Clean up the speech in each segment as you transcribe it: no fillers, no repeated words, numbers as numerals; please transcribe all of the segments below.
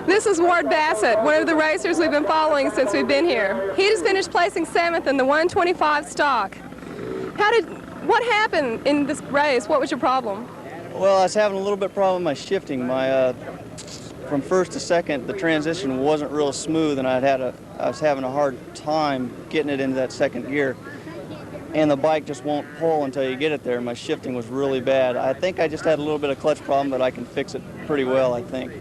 This is Ward Bassett, one of the racers we've been following since we've been here. He just finished placing 7th in the 125 stock. What happened in this race? What was your problem? Well, I was having a little bit of problem with my shifting. From first to second, the transition wasn't real smooth, and I was having a hard time getting it into that second gear. And the bike just won't pull until you get it there. My shifting was really bad. I think I just had a little bit of clutch problem, but I can fix it pretty well, I think.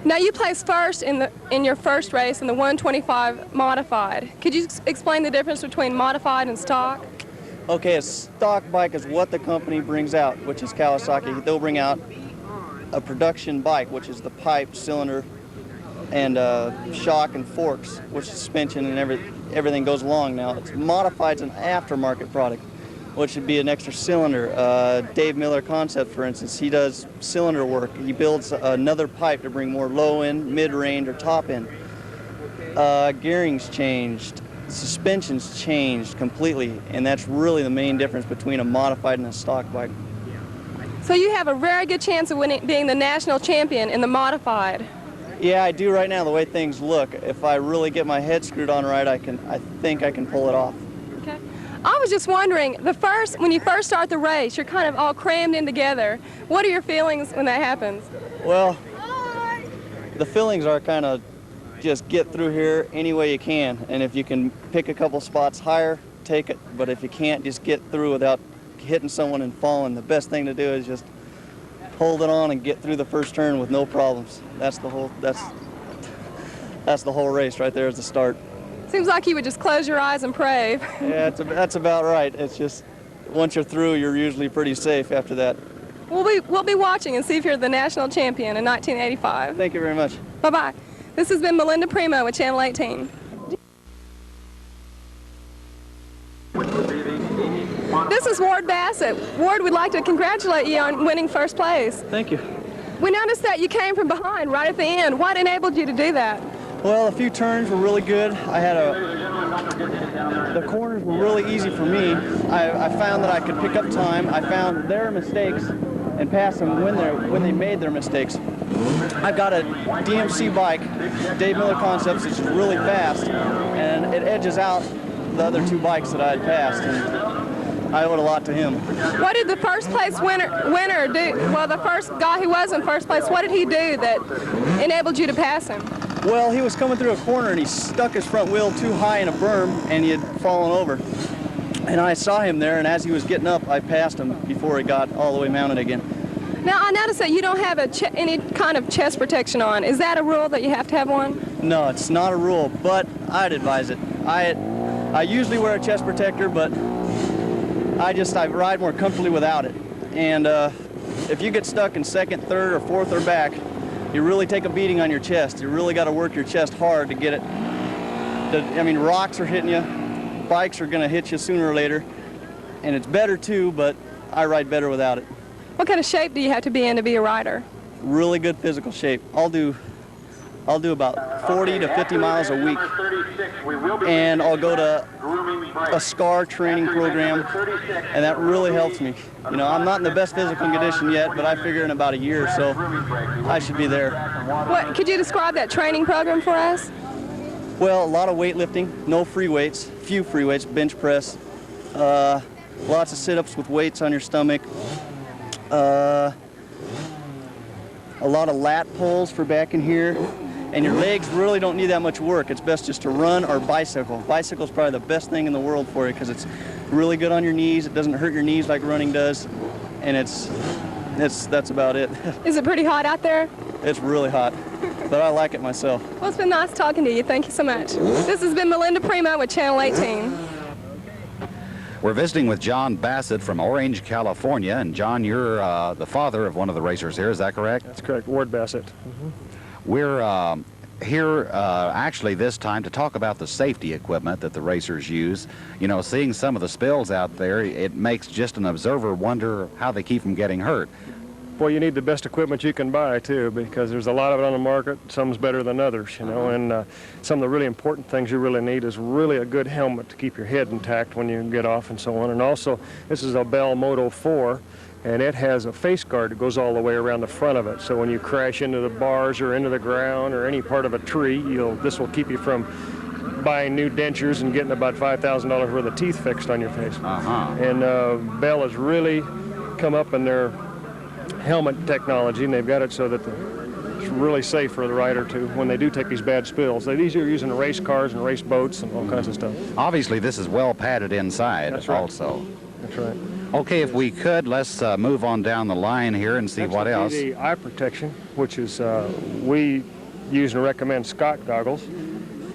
Now, you placed first in your first race in the 125 modified. Could you explain the difference between modified and stock? Okay, a stock bike is what the company brings out, which is Kawasaki. They'll bring out a production bike, which is the pipe, cylinder, and shock and forks, which is suspension and everything goes along. Now, it's modified as an aftermarket product, which would be an extra cylinder. Dave Miller Concept, for instance, he does cylinder work. He builds another pipe to bring more low end, mid range, or top end. Gearing's changed, suspension's changed completely, and that's really the main difference between a modified and a stock bike. So you have a very good chance of being the national champion in the modified. Yeah, I do right now, the way things look. If I really get my head screwed on right, I think I can pull it off. Okay. I was just wondering, when you first start the race, you're kind of all crammed in together. What are your feelings when that happens? Well, the feelings are kind of just get through here any way you can. And if you can pick a couple spots higher, take it. But if you can't, just get through without hitting someone and falling. The best thing to do is just hold it on and get through the first turn with no problems. That's the whole race right there is the start. Seems like you would just close your eyes and pray. Yeah, that's about right. It's just once you're through, you're usually pretty safe after that. We'll be watching and see if you're the national champion in 1985. Thank you very much. Bye-bye. This has been Melinda Primo with Channel 18. This is Ward Bassett. Ward, we'd like to congratulate you on winning first place. Thank you. We noticed that you came from behind right at the end. What enabled you to do that? Well, a few turns were really good. The corners were really easy for me. I found that I could pick up time. I found their mistakes and pass them when they made their mistakes. I've got a DMC bike, Dave Miller Concepts, which is really fast, and it edges out the other two bikes that I had passed. And I owe it a lot to him. What did the first place winner do? Well, the first guy who was in first place, what did he do that enabled you to pass him? Well, he was coming through a corner and he stuck his front wheel too high in a berm and he had fallen over. And I saw him there, and as he was getting up, I passed him before he got all the way mounted again. Now, I noticed that you don't have any kind of chest protection on. Is that a rule that you have to have one? No, it's not a rule, but I'd advise it. I usually wear a chest protector, but I ride more comfortably without it. And if you get stuck in second, third, or fourth, or back, you really take a beating on your chest. You really got to work your chest hard to get it. I mean, rocks are hitting you. Bikes are going to hit you sooner or later. And it's better too, but I ride better without it. What kind of shape do you have to be in to be a rider? Really good physical shape. I'll do about 40 to 50 miles a week, and I'll go to a SCAR training program, and that really helps me. You know, I'm not in the best physical condition yet, but I figure in about a year or so, I should be there. What, could you describe that training program for us? Well, a lot of weightlifting, no free weights, few free weights, bench press, lots of sit-ups with weights on your stomach, a lot of lat pulls for back in here. And your legs really don't need that much work. It's best just to run or bicycle. Bicycle is probably the best thing in the world for you because it's really good on your knees. It doesn't hurt your knees like running does, and that's about it. Is it pretty hot out there? It's really hot, but I like it myself. Well, it's been nice talking to you. Thank you so much. This has been Melinda Primo with Channel 18. We're visiting with John Bassett from Orange, California, and John, you're the father of one of the racers here. Is that correct? That's correct, Ward Bassett. Mm-hmm. We're here actually this time to talk about the safety equipment that the racers use. You know, seeing some of the spills out there, it makes just an observer wonder how they keep from getting hurt. Well, you need the best equipment you can buy, too, because there's a lot of it on the market. Some's better than others, you know, and some of the really important things you really need is really a good helmet to keep your head intact when you get off and so on. And also, this is a Bell Moto 4, and it has a face guard that goes all the way around the front of it. So when you crash into the bars or into the ground or any part of a tree, this will keep you from buying new dentures and getting about $5,000 worth of teeth fixed on your face. And Bell has really come up in their helmet technology, and they've got it so that it's really safe for the rider to, when they do take these bad spills. These are using race cars and race boats and all kinds of stuff. Obviously, this is well padded inside. That's right. Also. That's right. Okay, if we could, let's move on down the line here and see what else. The eye protection, which is we use and recommend Scott goggles.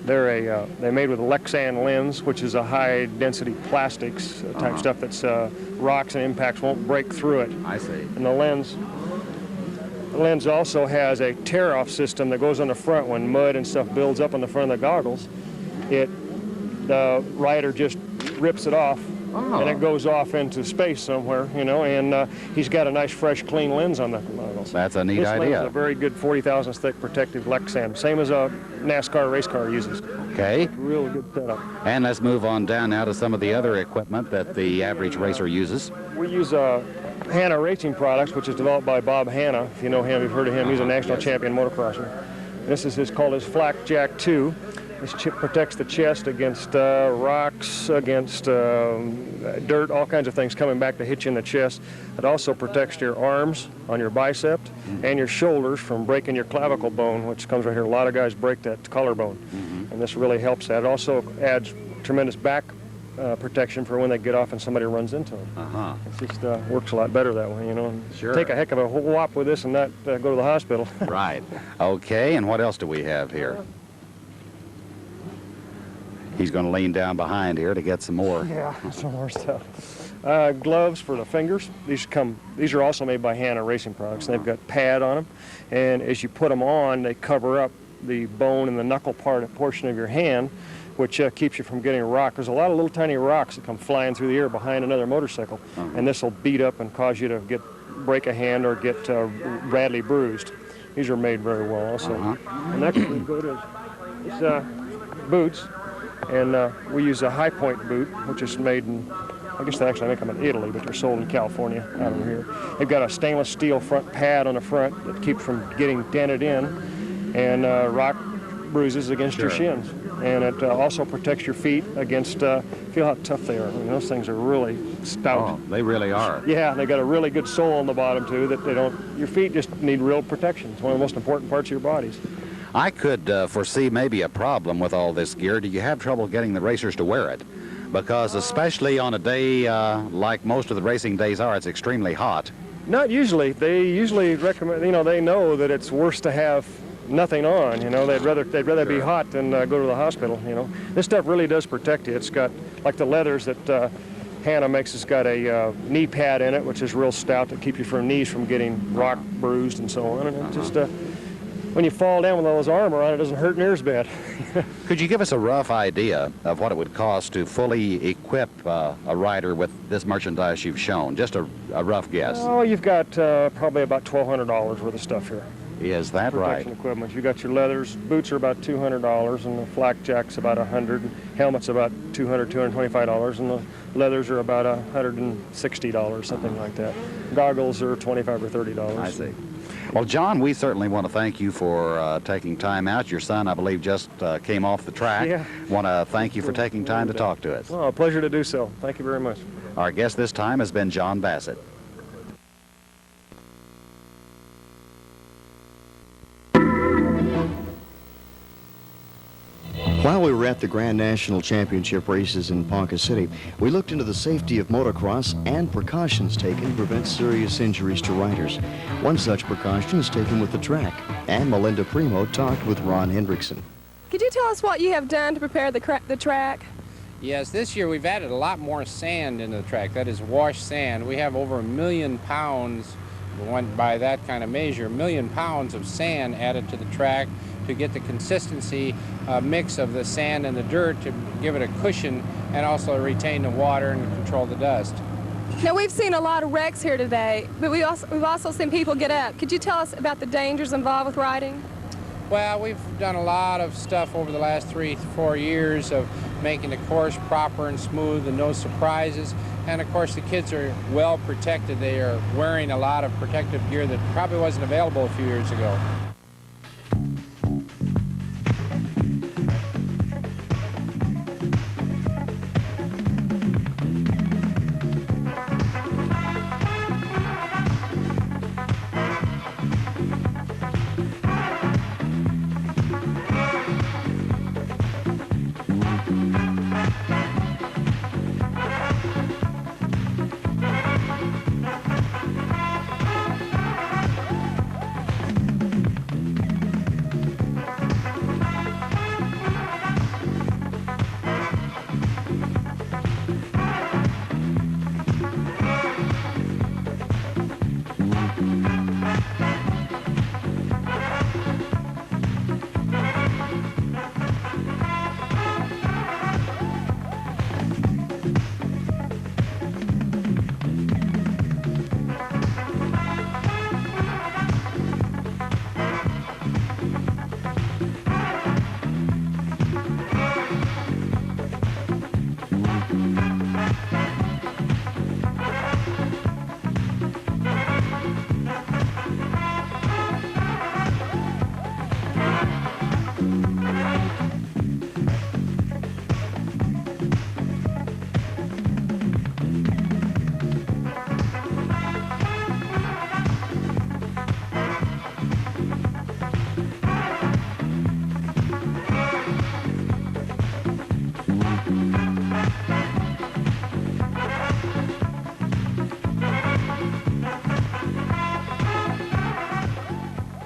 They're made with a Lexan lens, which is a high-density plastics type stuff that's rocks and impacts won't break through it. I see. And the lens also has a tear-off system that goes on the front when mud and stuff builds up on the front of the goggles. The rider just rips it off, and it goes off into space somewhere, and he's got a nice, fresh, clean lens on the goggles. That's a neat this idea. Lens is a very good 40 thousandths thick protective Lexan, same as a NASCAR race car uses. Okay. Real good setup. And let's move on down now to some of the other equipment that the average racer uses. We use Hanna Racing Products, which is developed by Bob Hanna. If you know him, you've heard of him. He's a national champion motocrosser. This is called his Flak Jack 2. This chip protects the chest against rocks, against dirt, all kinds of things coming back to hit you in the chest. It also protects your arms on your bicep and your shoulders from breaking your clavicle bone, which comes right here. A lot of guys break that collarbone, and this really helps that. It also adds tremendous back protection for when they get off and somebody runs into them. It just works a lot better that way, Sure. Take a heck of a whop with this and not go to the hospital. Right. Okay, and what else do we have here? He's going to lean down behind here to get some more. Yeah, some more stuff. Gloves for the fingers. These are also made by Hanna Racing Products. They've got pad on them, and as you put them on, they cover up the bone and the knuckle portion of your hand, which keeps you from getting rocked. There's a lot of little tiny rocks that come flying through the air behind another motorcycle, and this will beat up and cause you to break a hand or get badly bruised. These are made very well also. And next we go to boots. And we use a High Point boot, which is made in, I guess they actually make them in Italy, but they're sold in California out over here. They've got a stainless steel front pad on the front that keeps from getting dented in and rock bruises against your shins. And it also protects your feet against, feel how tough they are. I mean, those things are really stout. Oh, they really are. Yeah, they got a really good sole on the bottom too that your feet just need real protection. It's one of the most important parts of your bodies. I could foresee maybe a problem with all this gear. Do you have trouble getting the racers to wear it? Because especially on a day like most of the racing days are, it's extremely hot. Not usually. They usually recommend, they know that it's worse to have nothing on, They'd rather be hot than go to the hospital, This stuff really does protect you. It's got, like the leathers that Hanna makes, it's got a knee pad in it, which is real stout to keep you from knees from getting rock bruised and so on. And it just, when you fall down with all those armor on, it doesn't hurt near as bad. Could you give us a rough idea of what it would cost to fully equip a rider with this merchandise you've shown? Just a rough guess. Oh, you've got probably about $1,200 worth of stuff here. Is that right? Protection equipment. You got your leathers. Boots are about $200, and the flak jack's about $100. And helmets about $200, $225, and the leathers are about $160, something like that. Goggles are $25 or $30. I see. Well, John, we certainly want to thank you for taking time out. Your son, I believe, just came off the track. Yeah. Want to thank you for taking time to talk to us. Oh, a pleasure to do so. Thank you very much. Our guest this time has been John Bassett. While we were at the Grand National Championship races in Ponca City, we looked into the safety of motocross and precautions taken to prevent serious injuries to riders. One such precaution is taken with the track, and Melinda Primo talked with Ron Hendrickson. Could you tell us what you have done to prepare the track? Yes, this year we've added a lot more sand into the track. That is washed sand. We have over 1 million pounds, by that kind of measure, 1 million pounds of sand added to the track to get the consistency mix of the sand and the dirt to give it a cushion and also retain the water and control the dust. Now, we've seen a lot of wrecks here today, but we've also seen people get up. Could you tell us about the dangers involved with riding? Well, we've done a lot of stuff over the last 3-4 years of making the course proper and smooth and no surprises. And of course, the kids are well protected. They are wearing a lot of protective gear that probably wasn't available a few years ago.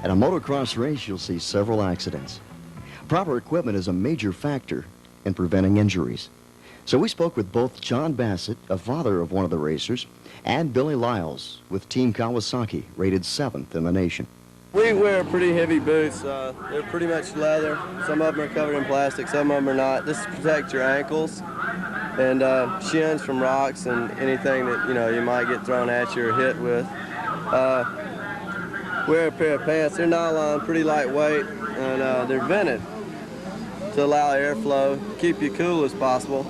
At a motocross race, you'll see several accidents. Proper equipment is a major factor in preventing injuries. So we spoke with both John Bassett, a father of one of the racers, and Billy Lyles with Team Kawasaki, rated 7th in the nation. We wear pretty heavy boots. They're pretty much leather. Some of them are covered in plastic, some of them are not. This protects your ankles and shins from rocks and anything that you might get thrown at you or hit with. Wear a pair of pants. They're nylon, pretty lightweight, and they're vented to allow airflow, keep you cool as possible.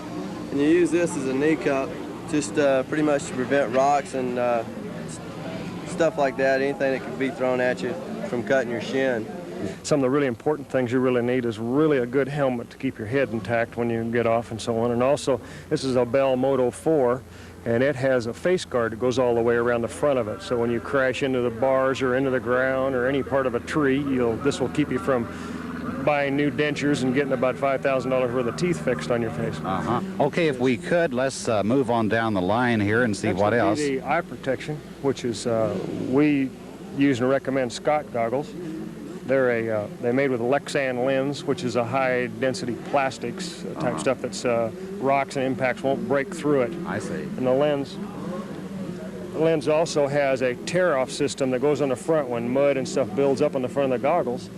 And you use this as a knee cup, just pretty much to prevent rocks and stuff like that, anything that could be thrown at you from cutting your shin. Some of the really important things you really need is really a good helmet to keep your head intact when you get off and so on. And also, this is a Bell Moto 4, and it has a face guard that goes all the way around the front of it. So when you crash into the bars or into the ground or any part of a tree, this will keep you from buying new dentures and getting about $5,000 worth of teeth fixed on your face. Okay, if we could, let's move on down the line here and see Next what would be else. the eye protection, which is we use and recommend Scott goggles. They're made with a Lexan lens, which is a high-density plastics type stuff that's rocks and impacts won't break through it. I see. And the lens also has a tear-off system that goes on the front when mud and stuff builds up on the front of the goggles.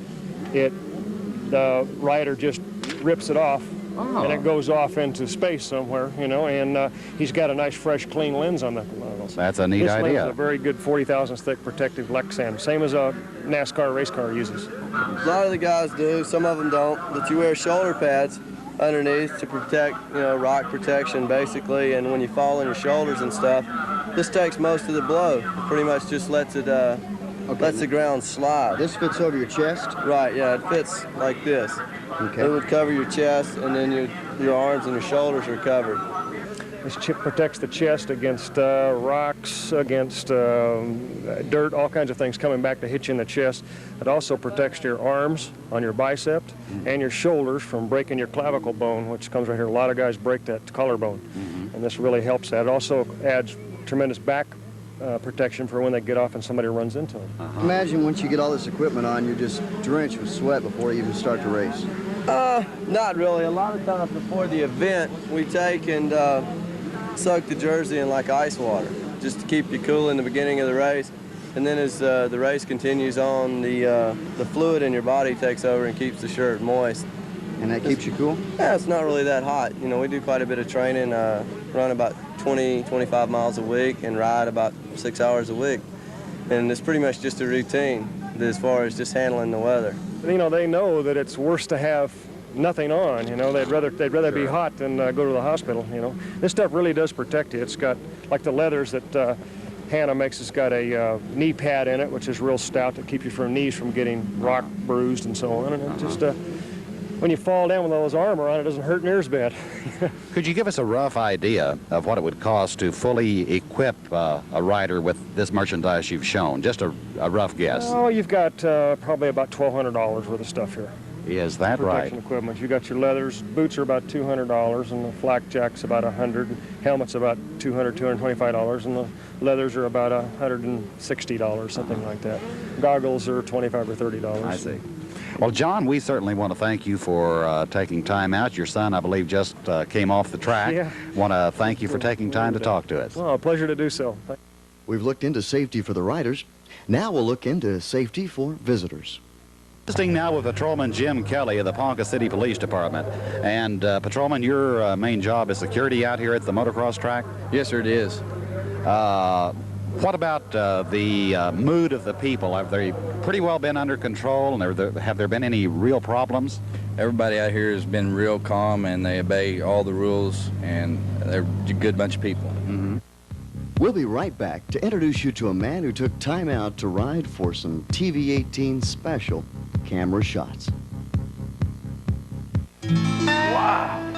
The rider just rips it off, and it goes off into space somewhere, and he's got a nice, fresh, clean lens on the goggles. That's a neat This idea. lens is a very good 40 thousandths thick protective Lexan, same as a NASCAR race car uses. A lot of the guys do, some of them don't, but you wear shoulder pads underneath to protect, rock protection basically, and when you fall on your shoulders and stuff, this takes most of the blow. It pretty much just lets it lets the ground slide. This fits over your chest? Right, yeah, it fits like this. Okay. It would cover your chest, and then your arms and your shoulders are covered. This chip protects the chest against rocks, against dirt, all kinds of things coming back to hit you in the chest. It also protects your arms on your bicep and your shoulders from breaking your clavicle bone, which comes right here. A lot of guys break that collarbone, and this really helps that. It also adds tremendous back protection for when they get off and somebody runs into them. Imagine once you get all this equipment on, you're just drenched with sweat before you even start the race. Not really. A lot of times before the event, we take and soak the jersey in like ice water, just to keep you cool in the beginning of the race. And then as the race continues on, the fluid in your body takes over and keeps the shirt moist. And that keeps you cool? Yeah, it's not really that hot. We do quite a bit of training, run about 20, 25 miles a week and ride about 6 hours a week. And it's pretty much just a routine. as far as just handling the weather. You know, they know that it's worse to have nothing on. You know, they'd rather be hot than go to the hospital. You know, this stuff really does protect you. It's got, like the leathers that Hannah makes, it's got a knee pad in it, which is real stout to keep you from knees from getting rock bruised and so on. And it just when you fall down with all those armor on, it doesn't hurt near as bad. Could you give us a rough idea of what it would cost to fully equip a rider with this merchandise you've shown? Just a rough guess. Oh, you've got probably about $1,200 worth of stuff here. Is that right? Protection equipment. You got your leathers. Boots are about $200, and the flak jack's about $100. Helmet's about $200, $225, and the leathers are about $160, something like that. Goggles are $25 or $30. I see. Well, John, we certainly want to thank you for taking time out. Your son, I believe, just came off the track. Yeah. Want to thank you for taking time to talk to us. Well, a pleasure to do so. We've looked into safety for the riders. Now we'll look into safety for visitors. Visiting now with Patrolman Jim Kelly of the Ponca City Police Department. And Patrolman, your main job is security out here at the motocross track? Yes, sir, it is. What about the mood of the people? Have they pretty well been under control, and have there been any real problems? Everybody out here has been real calm, and they obey all the rules, and they're a good bunch of people. Mm-hmm. We'll be right back to introduce you to a man who took time out to ride for some TV-18 special camera shots. Wow.